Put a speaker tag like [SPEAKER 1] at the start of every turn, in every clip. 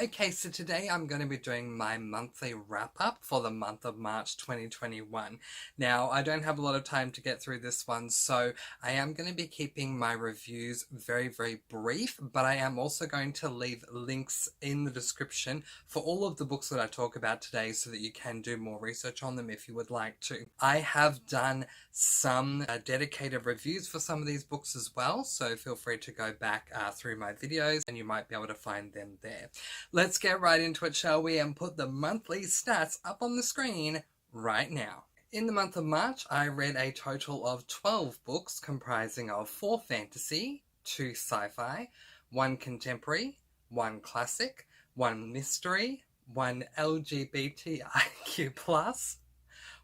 [SPEAKER 1] Okay, so today I'm going to be doing my monthly wrap-up for the month of March 2021. Now, I don't have a lot of time to get through this one, so I am going to be keeping my reviews very, very brief, but I am also going to leave links in the description for all of the books that I talk about today so that you can do more research on them if you would like to. I have done some dedicated reviews for some of these books as well, so feel free to go back through my videos and you might be able to find them there. Let's get right into it, shall we, and put the monthly stats up on the screen right now. In the month of March, I read a total of 12 books comprising of 4 fantasy, 2 sci-fi, 1 contemporary, 1 classic, 1 mystery, 1 LGBTIQ+,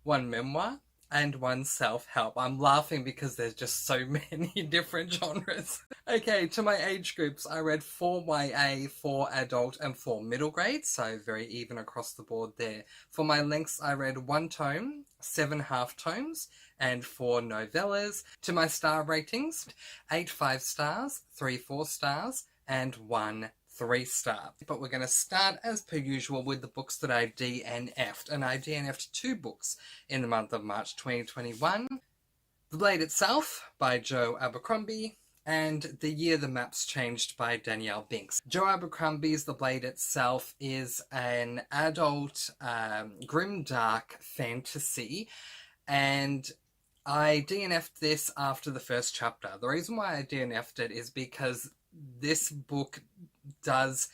[SPEAKER 1] 1 memoir, and 1 self-help. I'm laughing because there's just so many different genres. Okay, to my age groups, I read 4 YA, 4 adult, and 4 middle grade, so very even across the board there. For my lengths, I read 1 tome, 7 half tomes, and 4 novellas. To my star ratings, 8 5 stars, 3 4 stars, and 1 3-star. But we're going to start as per usual with the books that I DNF'd, and I DNF'd 2 books in the month of March 2021. The Blade Itself by Joe Abercrombie, and The Year the Maps Changed by Danielle Binks. Joe Abercrombie's The Blade Itself is an adult, grimdark fantasy, and I DNF'd this after the first chapter. The reason why I DNF'd it is because this book has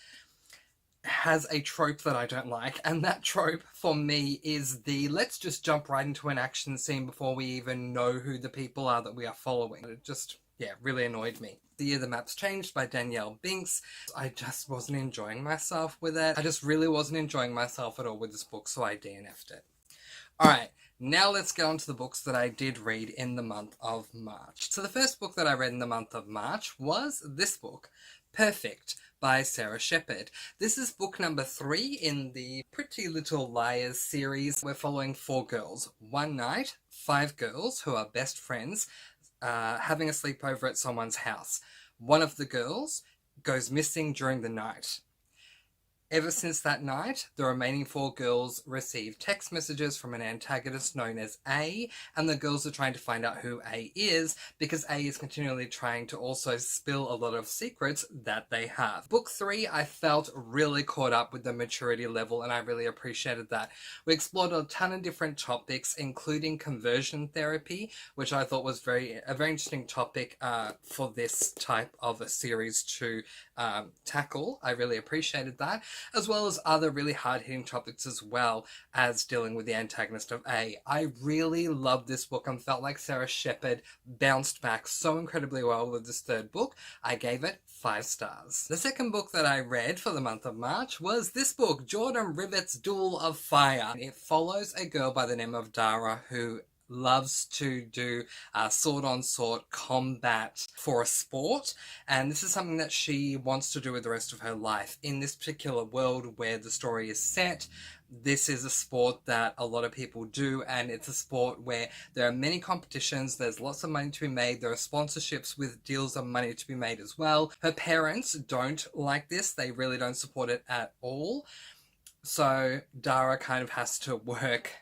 [SPEAKER 1] a trope that I don't like, and that trope for me is the let's just jump right into an action scene before we even know who the people are that we are following. It just, really annoyed me. The Year the Maps Changed by Danielle Binks. I just wasn't enjoying myself with it. I just really wasn't enjoying myself at all with this book, so I DNF'd it. Alright, now let's get on to the books that I did read in the month of March. So the first book that I read in the month of March was this book, Perfect, by Sarah Shepard. This is book number 3 in the Pretty Little Liars series. We're following 4 girls. One night, 5 girls who are best friends having a sleepover at someone's house. One of the girls goes missing during the night. Ever since that night, the remaining 4 girls receive text messages from an antagonist known as A, and the girls are trying to find out who A is, because A is continually trying to also spill a lot of secrets that they have. Book 3, I felt really caught up with the maturity level, and I really appreciated that. We explored a ton of different topics, including conversion therapy, which I thought was a very interesting topic for this type of a series to tackle. I really appreciated that, as well as other really hard-hitting topics as well as dealing with the antagonist of A. I really loved this book and felt like Sarah Shepard bounced back so incredibly well with this third book. I gave it 5 stars. The second book that I read for the month of March was this book, Jordan Rivett's Duel of Fire. It follows a girl by the name of Dara who loves to do sword-on-sword combat for a sport, and this is something that she wants to do with the rest of her life. In this particular world where the story is set, this is a sport that a lot of people do, and it's a sport where there are many competitions, there's lots of money to be made, there are sponsorships with deals of money to be made as well. Her parents don't like this, they really don't support it at all, so Dara kind of has to work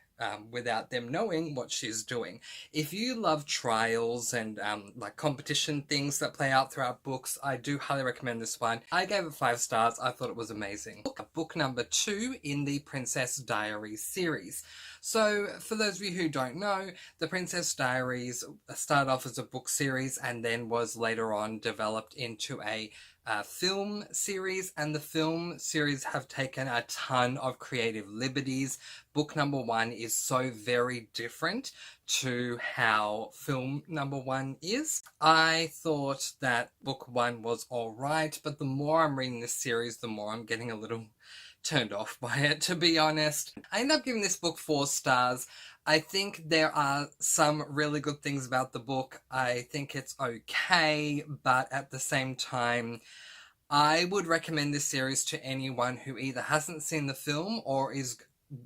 [SPEAKER 1] without them knowing what she's doing. If you love trials and like competition things that play out throughout books, I do highly recommend this one. I gave it 5 stars. I thought it was amazing. Book number 2 in the Princess Diaries series. So for those of you who don't know, the Princess Diaries started off as a book series and then was later on developed into a film series, and the film series have taken a ton of creative liberties. Book number 1 is so very different to how film number 1 is. I thought that book 1 was alright, but the more I'm reading this series, the more I'm getting a little turned off by it, to be honest. I ended up giving this book 4 stars. I think there are some really good things about the book. I think it's okay, but at the same time, I would recommend this series to anyone who either hasn't seen the film or is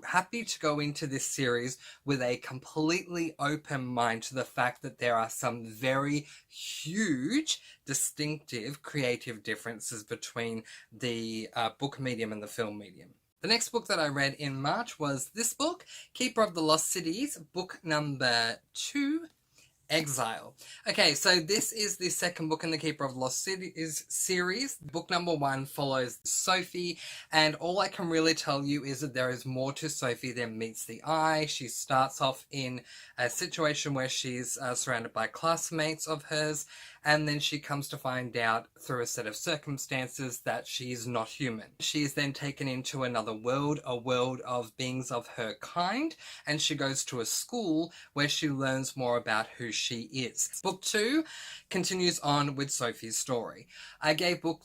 [SPEAKER 1] happy to go into this series with a completely open mind to the fact that there are some very huge, distinctive, creative differences between the book medium and the film medium. The next book that I read in March was this book, Keeper of the Lost Cities, book number 2, Exile. Okay, so this is the second book in the Keeper of the Lost Cities series. Book number 1 follows Sophie, and all I can really tell you is that there is more to Sophie than meets the eye. She starts off in a situation where she's surrounded by classmates of hers, and then she comes to find out through a set of circumstances that she's not human. She is then taken into another world, a world of beings of her kind, and she goes to a school where she learns more about who she is. Book 2 continues on with Sophie's story. I gave book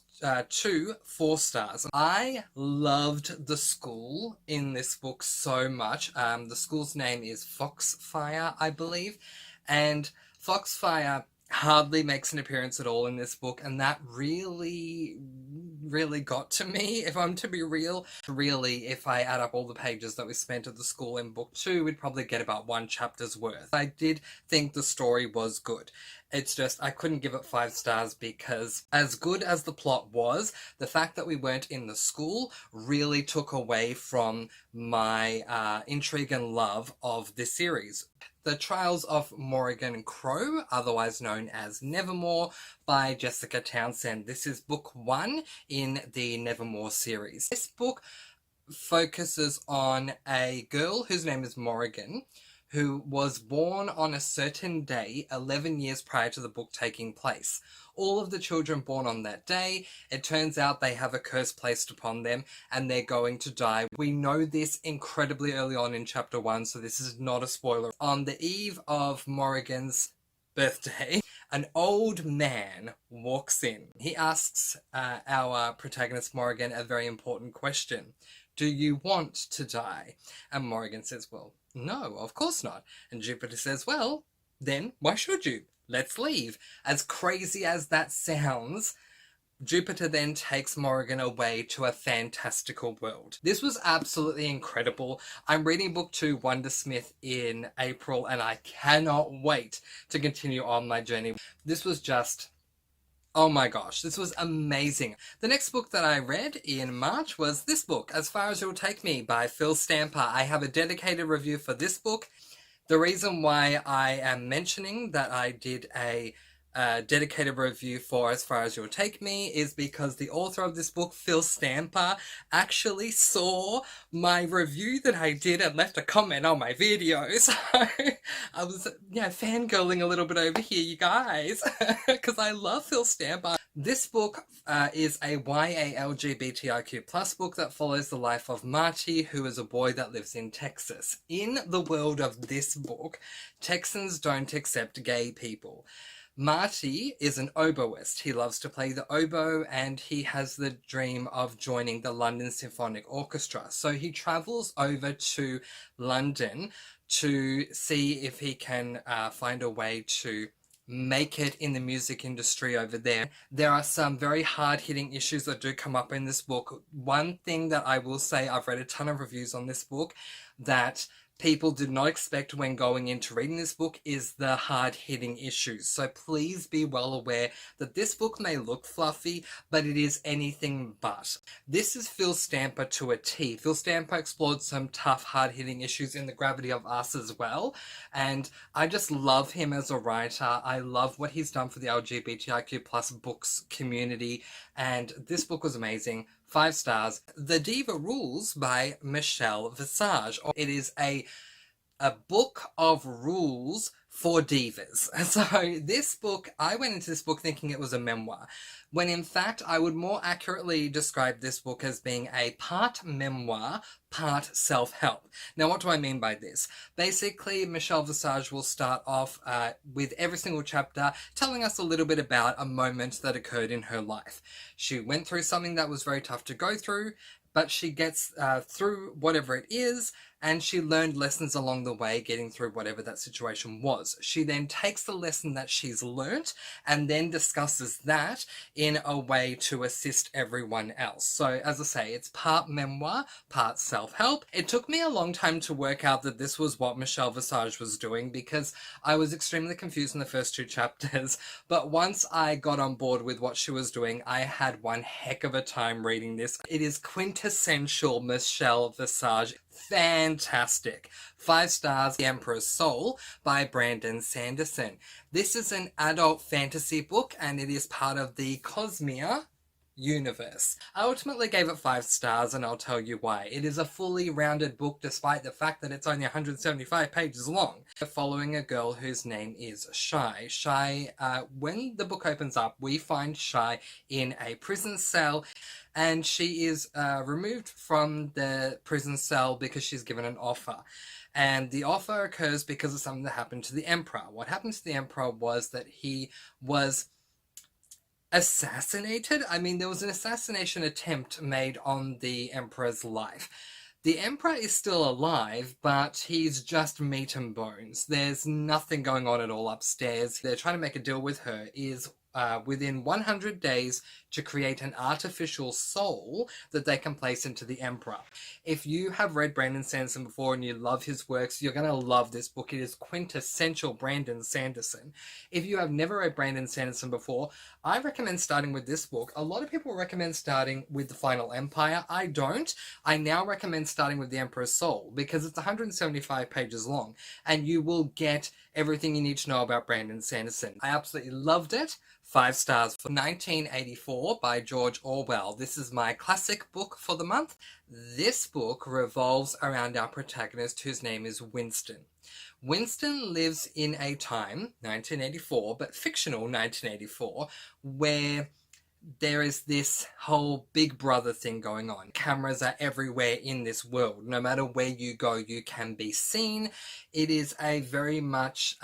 [SPEAKER 1] 2 4 stars. I loved the school in this book so much. The school's name is Foxfire, I believe, and Foxfire hardly makes an appearance at all in this book, and that really got to me, if I'm to be real. Really, if I add up all the pages that we spent at the school in book 2, we'd probably get about 1 chapter's worth. I did think the story was good. It's just, I couldn't give it 5 stars because as good as the plot was, the fact that we weren't in the school really took away from my intrigue and love of this series. The Trials of Morrigan Crow, otherwise known as Nevermore, by Jessica Townsend. This is book 1 in the Nevermore series. This book focuses on a girl whose name is Morrigan, who was born on a certain day 11 years prior to the book taking place. All of the children born on that day, it turns out they have a curse placed upon them and they're going to die. We know this incredibly early on in chapter 1, so this is not a spoiler. On the eve of Morrigan's birthday, an old man walks in. He asks our protagonist Morrigan a very important question. Do you want to die? And Morrigan says, well, no, of course not. And Jupiter says, well, then why should you? Let's leave. As crazy as that sounds, Jupiter then takes Morrigan away to a fantastical world. This was absolutely incredible. I'm reading book 2, Wondersmith, in April, and I cannot wait to continue on my journey. This was just... oh my gosh, this was amazing. The next book that I read in March was this book, As Far As You'll Take Me by Phil Stamper. I have a dedicated review for this book. The reason why I am mentioning that I did a dedicated review for As Far As You'll Take Me is because the author of this book, Phil Stamper, actually saw my review that I did and left a comment on my video. So I was, fangirling a little bit over here, you guys, because I love Phil Stamper. This book is a YA LGBTIQ plus book that follows the life of Marty, who is a boy that lives in Texas. In the world of this book, Texans don't accept gay people. Marty is an oboist. He loves to play the oboe and he has the dream of joining the London Symphonic Orchestra. So he travels over to London to see if he can find a way to make it in the music industry over there. There are some very hard-hitting issues that do come up in this book. One thing that I will say, I've read a ton of reviews on this book, that people did not expect when going into reading this book is the hard-hitting issues. So please be well aware that this book may look fluffy, but it is anything but. This is Phil Stamper to a T. Phil Stamper explored some tough, hard-hitting issues in The Gravity of Us as well, and I just love him as a writer. I love what he's done for the LGBTIQ plus books community, and this book was amazing. 5 stars. The Diva Rules by Michelle Visage. It is a book of rules for divas. So this book, I went into this book thinking it was a memoir, when in fact I would more accurately describe this book as being a part memoir, part self-help. Now what do I mean by this? Basically, Michelle Visage will start off with every single chapter telling us a little bit about a moment that occurred in her life. She went through something that was very tough to go through, but she gets through whatever it is, and she learned lessons along the way getting through whatever that situation was. She then takes the lesson that she's learnt and then discusses that in a way to assist everyone else. So as I say, it's part memoir, part self. self-help. It took me a long time to work out that this was what Michelle Visage was doing because I was extremely confused in the first 2 chapters, but once I got on board with what she was doing, I had one heck of a time reading this. It is quintessential Michelle Visage. Fantastic. 5 stars, The Emperor's Soul by Brandon Sanderson. This is an adult fantasy book and it is part of the Cosmere universe. I ultimately gave it 5 stars and I'll tell you why. It is a fully rounded book despite the fact that it's only 175 pages long. Following a girl whose name is Shy. Shy, when the book opens up, we find Shy in a prison cell and she is removed from the prison cell because she's given an offer. And the offer occurs because of something that happened to the Emperor. What happened to the Emperor was that he was assassinated. I mean, there was an assassination attempt made on the Emperor's life. The Emperor is still alive, but he's just meat and bones. There's nothing going on at all upstairs. They're trying to make a deal with her is within 100 days to create an artificial soul that they can place into the Emperor. If you have read Brandon Sanderson before and you love his works, you're going to love this book. It is quintessential Brandon Sanderson. If you have never read Brandon Sanderson before, I recommend starting with this book. A lot of people recommend starting with The Final Empire. I don't. I now recommend starting with The Emperor's Soul because it's 175 pages long and you will get everything you need to know about Brandon Sanderson. I absolutely loved it. 5 stars for 1984 by George Orwell. This is my classic book for the month. This book revolves around our protagonist whose name is Winston. Winston lives in a time, 1984, but fictional 1984, where there is this whole Big Brother thing going on. Cameras are everywhere in this world. No matter where you go, you can be seen. It is a very much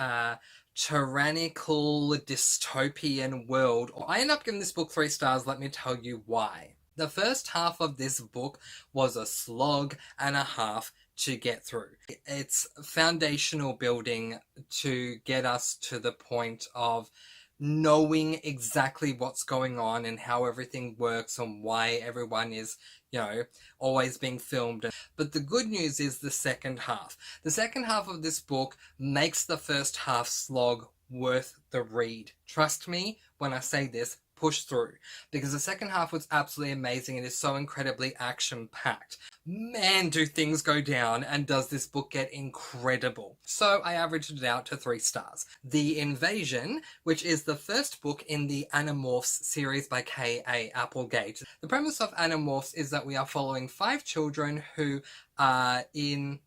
[SPEAKER 1] tyrannical, dystopian world. I end up giving this book 3 stars, let me tell you why. The first half of this book was a slog and a half to get through. It's foundational building to get us to the point of knowing exactly what's going on and how everything works and why everyone is, you know, always being filmed. But the good news is the second half. The second half of this book makes the first half slog worth the read. Trust me when I say this, push through. Because the second half was absolutely amazing. It is so incredibly action-packed. Man, do things go down, and does this book get incredible. So I averaged it out to 3 stars. The Invasion, which is the first book in the Animorphs series by K.A. Applegate. The premise of Animorphs is that we are following 5 children who are in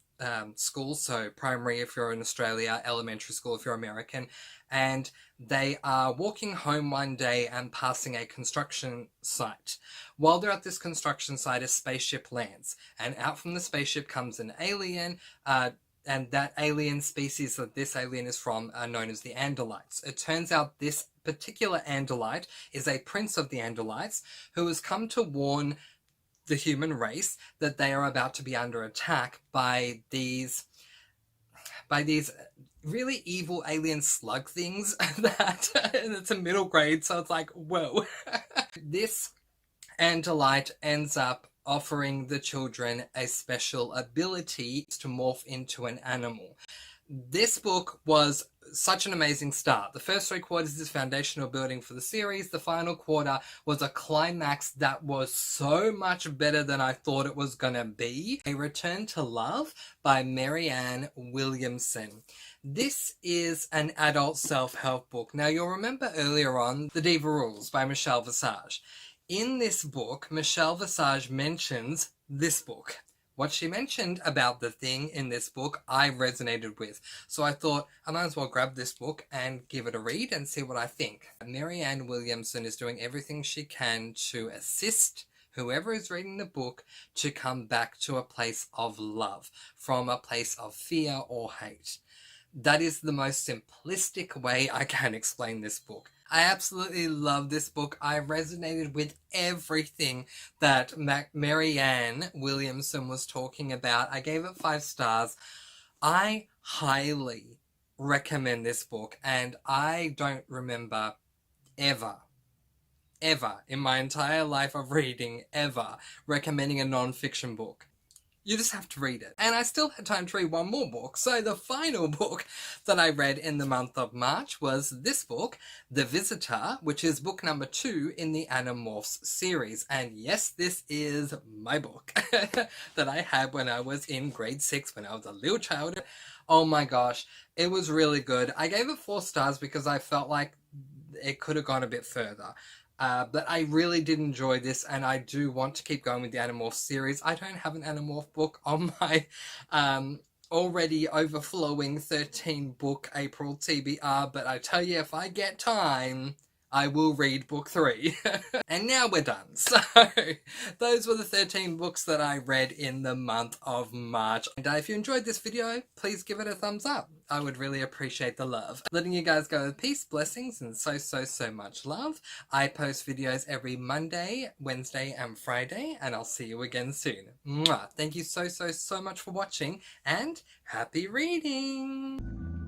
[SPEAKER 1] school, so primary if you're in Australia, elementary school if you're American, and they are walking home one day and passing a construction site. While they're at this construction site, a spaceship lands, and out from the spaceship comes an alien, and that alien species that this alien is from are known as the Andalites. It turns out this particular Andalite is a prince of the Andalites who has come to warn the human race that they are about to be under attack by these really evil alien slug things that and it's a middle grade, so it's like, whoa. This Andalite ends up offering the children a special ability to morph into an animal. This book was such an amazing start. The first 3 quarters is foundational building for the series. The final quarter was a climax that was so much better than I thought it was gonna be. A Return to Love by Marianne Williamson. This is an adult self-help book. Now you'll remember earlier on The Diva Rules by Michelle Visage. In this book, Michelle Visage mentions this book. What she mentioned about the thing in this book, I resonated with. So I thought I might as well grab this book and give it a read and see what I think. Marianne Williamson is doing everything she can to assist whoever is reading the book to come back to a place of love from a place of fear or hate. That is the most simplistic way I can explain this book. I absolutely love this book. I resonated with everything that Marianne Williamson was talking about. I gave it 5 stars. I highly recommend this book, and I don't remember ever in my entire life of reading, ever recommending a non-fiction book. You just have to read it. And I still had time to read one more book. So the final book that I read in the month of March was this book, The Visitor, which is book number 2 in the Animorphs series. And yes, this is my book that I had when I was in grade 6, when I was a little child. Oh my gosh, it was really good. I gave it 4 stars because I felt like it could have gone a bit further. But I really did enjoy this, and I do want to keep going with the Animorph series. I don't have an Animorph book on my already overflowing 13 book April TBR, but I tell you, if I get time, I will read book 3. And now we're done. So those were the 13 books that I read in the month of March. And if you enjoyed this video, please give it a thumbs up. I would really appreciate the love. Letting you guys go with peace, blessings, and so much love. I post videos every Monday, Wednesday, and Friday, and I'll see you again soon. Mwah. Thank you so much for watching, and happy reading!